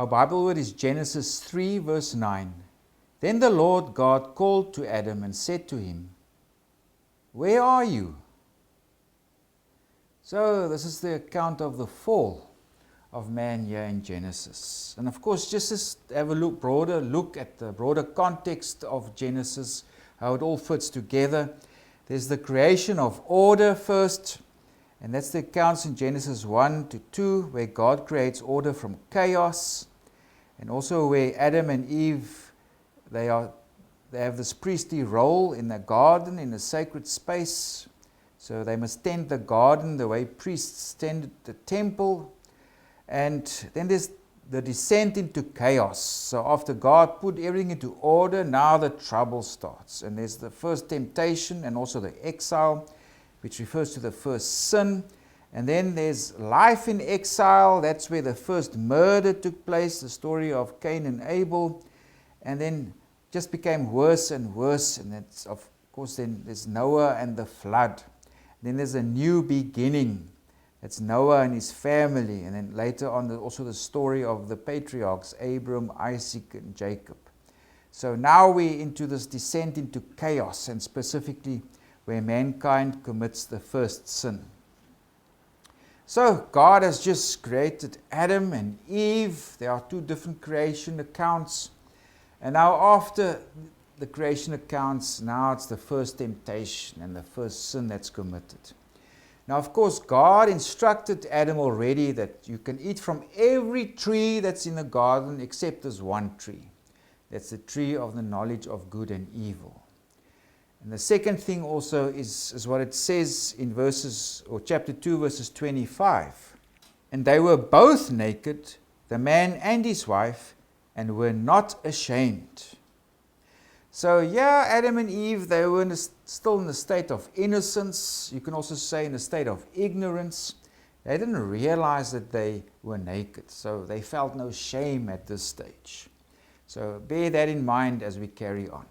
Our Bible word is Genesis 3 verse 9. Then the Lord God called to Adam and said to him, "Where are you?" So this is the account of the fall of man here in Genesis. And of course, just to have a broader look at the broader context of Genesis, how it all fits together. There's the creation of order first, and that's the accounts in Genesis 1 to 2, where God creates order from chaos, and also where Adam and Eve, they have this priestly role in the garden, in a sacred space. So they must tend the garden the way priests tended the temple. And then there's the descent into chaos. So after God put everything into order, now the trouble starts. And there's the first temptation and also the exile, which refers to the first sin. And then there's life in exile. That's where the first murder took place, the story of Cain and Abel. And then just became worse and worse. And that's, of course, then there's Noah and the flood. Then there's a new beginning. It's Noah and his family, and then later on also the story of the patriarchs, Abram, Isaac, and Jacob. So now we're into this descent into chaos, and specifically where mankind commits the first sin. So God has just created Adam and Eve. There are two different creation accounts. And now after the creation accounts, now it's the first temptation and the first sin that's committed. Now, of course, God instructed Adam already that you can eat from every tree that's in the garden except this one tree. That's the tree of the knowledge of good and evil. And the second thing also is what it says in chapter 2, verses 25. And they were both naked, the man and his wife, and were not ashamed. So yeah, Adam and Eve, they were still in a state of innocence. You can also say in a state of ignorance. They didn't realize that they were naked. So they felt no shame at this stage. So bear that in mind as we carry on.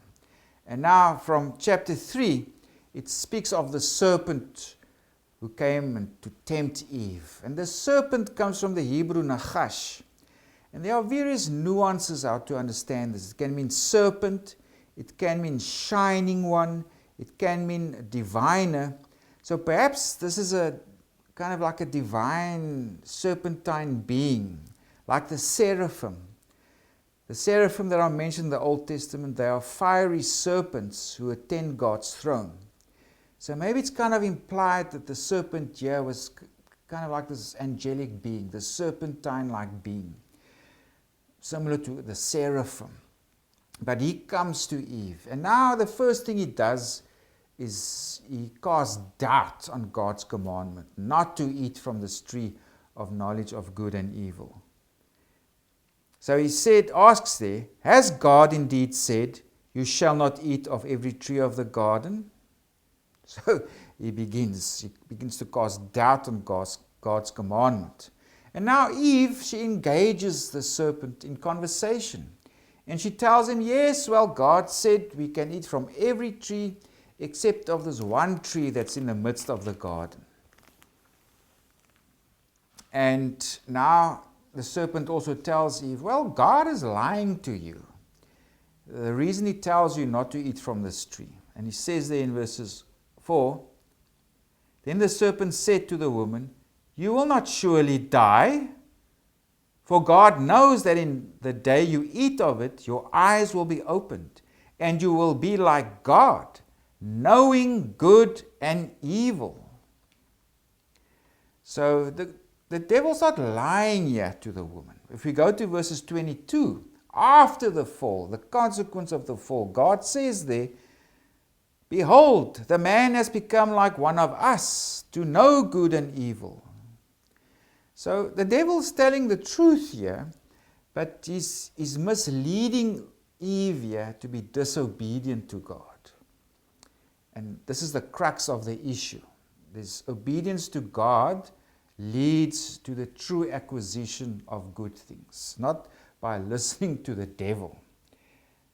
And now from chapter 3, it speaks of the serpent who came to tempt Eve. And the serpent comes from the Hebrew Nachash. And there are various nuances how to understand this. It can mean serpent. It can mean shining one. It can mean diviner. So perhaps this is a kind of like a divine serpentine being, like the seraphim. The seraphim that are mentioned in the Old Testament, they are fiery serpents who attend God's throne. So maybe it's kind of implied that the serpent here was kind of like this angelic being, the serpentine-like being, similar to the seraphim. But he comes to Eve. And now the first thing he does is he casts doubt on God's commandment not to eat from this tree of knowledge of good and evil. So he asks there, has God indeed said, you shall not eat of every tree of the garden? So he begins to cast doubt on God's commandment. And now Eve, she engages the serpent in conversation. And she tells him, yes, well, God said we can eat from every tree except of this one tree that's in the midst of the garden. And now the serpent also tells Eve, well, God is lying to you. The reason he tells you not to eat from this tree. And he says there in verses 4, then the serpent said to the woman, you will not surely die. For God knows that in the day you eat of it, your eyes will be opened, and you will be like God, knowing good and evil. So the devil's not lying here to the woman. If we go to verses 22, after the fall, the consequence of the fall, God says there, behold, the man has become like one of us, to know good and evil. So the devil's telling the truth here, but he's misleading Eve here to be disobedient to God. And this is the crux of the issue. This obedience to God leads to the true acquisition of good things, not by listening to the devil.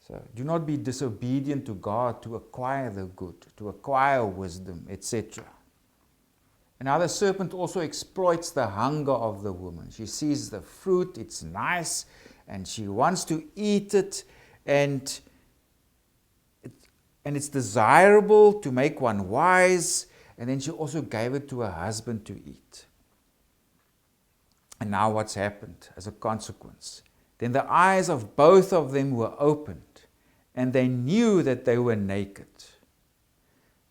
So do not be disobedient to God to acquire the good, to acquire wisdom, etc. And now the serpent also exploits the hunger of the woman. She sees the fruit, it's nice, and she wants to eat it, and it's desirable to make one wise, and then she also gave it to her husband to eat. And now what's happened as a consequence? Then the eyes of both of them were opened, and they knew that they were naked.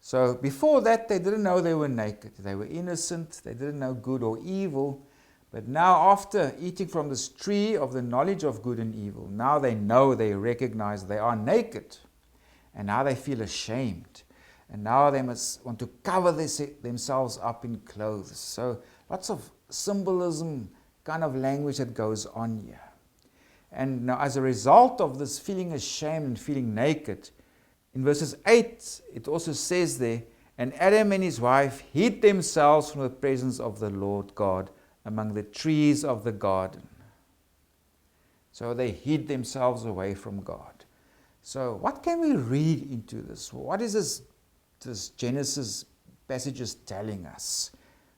So before that, they didn't know they were naked. They were innocent. They didn't know good or evil. But now, after eating from this tree of the knowledge of good and evil, now they know, they recognize they are naked. And now they feel ashamed. And now they must want to cover themselves up in clothes. So lots of symbolism, kind of language that goes on here. And now, as a result of this feeling ashamed and feeling naked, in verses 8, it also says there, and Adam and his wife hid themselves from the presence of the Lord God among the trees of the garden. So they hid themselves away from God. So what can we read into this? What is this Genesis passages telling us?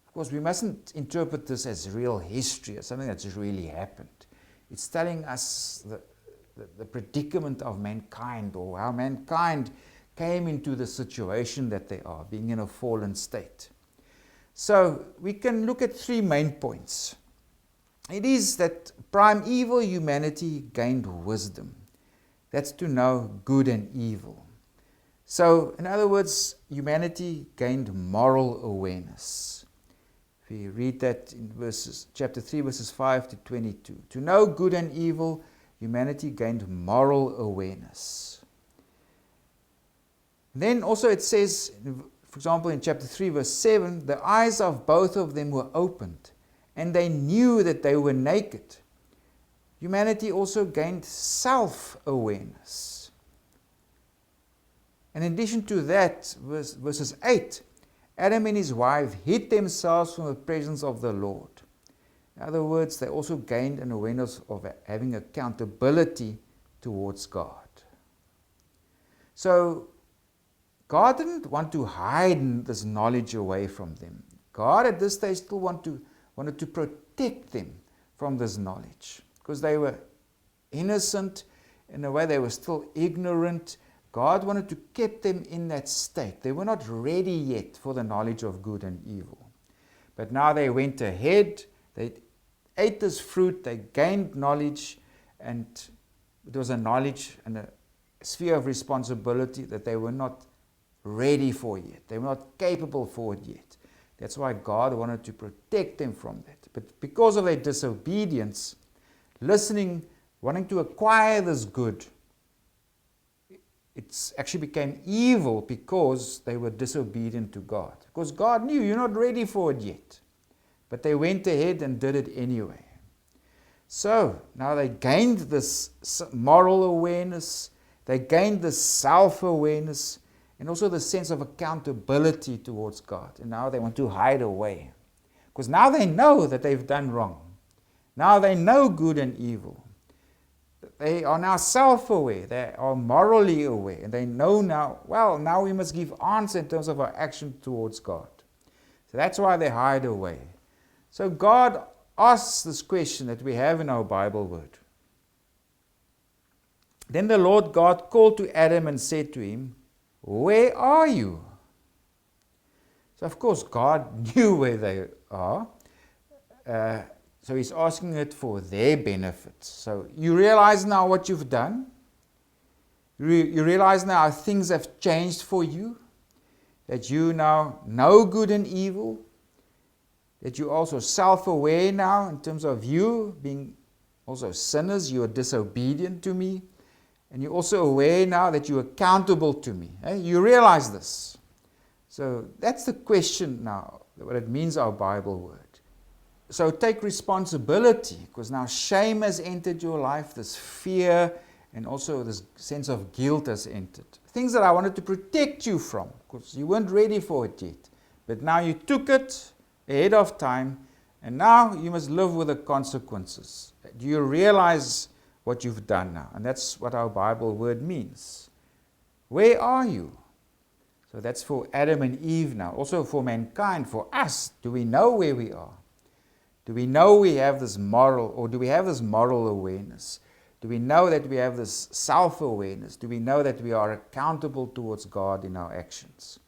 Of course, we mustn't interpret this as real history, as something that's really happened. It's telling us the predicament of mankind, or how mankind came into the situation that they are, being in a fallen state. So we can look at three main points. It is that primeval humanity gained wisdom. That's to know good and evil. So, in other words, humanity gained moral awareness. If we read that in chapter 3, verses 5 to 22. To know good and evil, humanity gained moral awareness. Then also it says, for example, in chapter 3, verse 7, the eyes of both of them were opened, and they knew that they were naked. Humanity also gained self-awareness. And in addition to that, verses 8, Adam and his wife hid themselves from the presence of the Lord. In other words, they also gained an awareness of having accountability towards God. So, God didn't want to hide this knowledge away from them. God at this stage still wanted to protect them from this knowledge, because they were innocent. In a way, they were still ignorant. God wanted to keep them in that state. They were not ready yet for the knowledge of good and evil. But now they went ahead, they ate this fruit, they gained knowledge, and it was a knowledge and a sphere of responsibility that they were not ready for yet. They were not capable for it yet. That's why God wanted to protect them from that. But because of their disobedience, listening, wanting to acquire this good, it actually became evil because they were disobedient to God. Because God knew you're not ready for it yet. But they went ahead and did it anyway. So now they gained this moral awareness, they gained this self-awareness, and also the sense of accountability towards God. And now they want to hide away. Because now they know that they've done wrong. Now they know good and evil. They are now self-aware. They are morally aware. And they know now, well, now we must give answer in terms of our action towards God. So that's why they hide away. So God asks this question that we have in our Bible word. Then the Lord God called to Adam and said to him, "Where are you?" So of course God knew where they are. So he's asking it for their benefit. So you realize now what you've done? You realize now how things have changed for you? That you now know good and evil? That you're also self-aware now in terms of you being also sinners, you are disobedient to me. And you're also aware now that you're accountable to me. You realize this. So that's the question now, what it means, our Bible word. So take responsibility, because now shame has entered your life, this fear, and also this sense of guilt has entered. Things that I wanted to protect you from, because you weren't ready for it yet. But now you took it ahead of time, and now you must live with the consequences. Do you realize what you've done now? And that's what our Bible word means. Where are you? So that's for Adam and Eve now. Also for mankind, for us, do we know where we are? Do we know we have this moral, or do we have this moral awareness? Do we know that we have this self-awareness? Do we know that we are accountable towards God in our actions?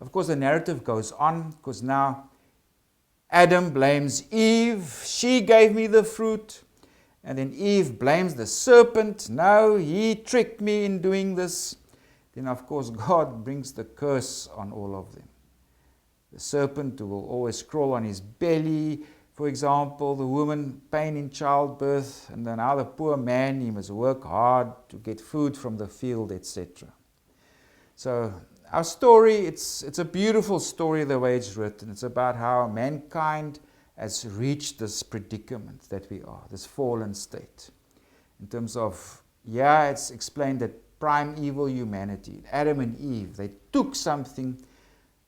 Of course, the narrative goes on, because now Adam blames Eve. She gave me the fruit. And then Eve blames the serpent. No, he tricked me in doing this. Then, of course, God brings the curse on all of them. The serpent who will always crawl on his belly. For example, the woman, pain in childbirth. And then now the poor man, he must work hard to get food from the field, etc. So our story, it's a beautiful story the way it's written. It's about how mankind has reached this predicament that we are, this fallen state. In terms of, it's explained that primeval humanity, Adam and Eve, they took something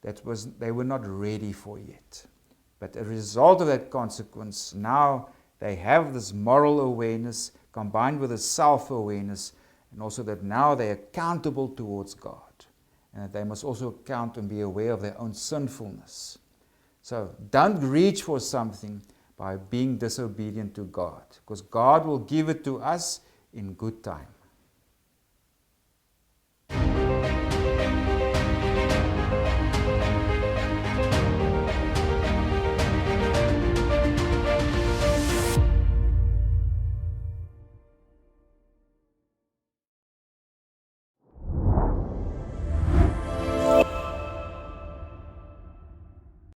that they were not ready for yet. But as a result of that consequence, now they have this moral awareness combined with a self-awareness, and also that now they're accountable towards God. And that they must also account and be aware of their own sinfulness. So don't reach for something by being disobedient to God, because God will give it to us in good time.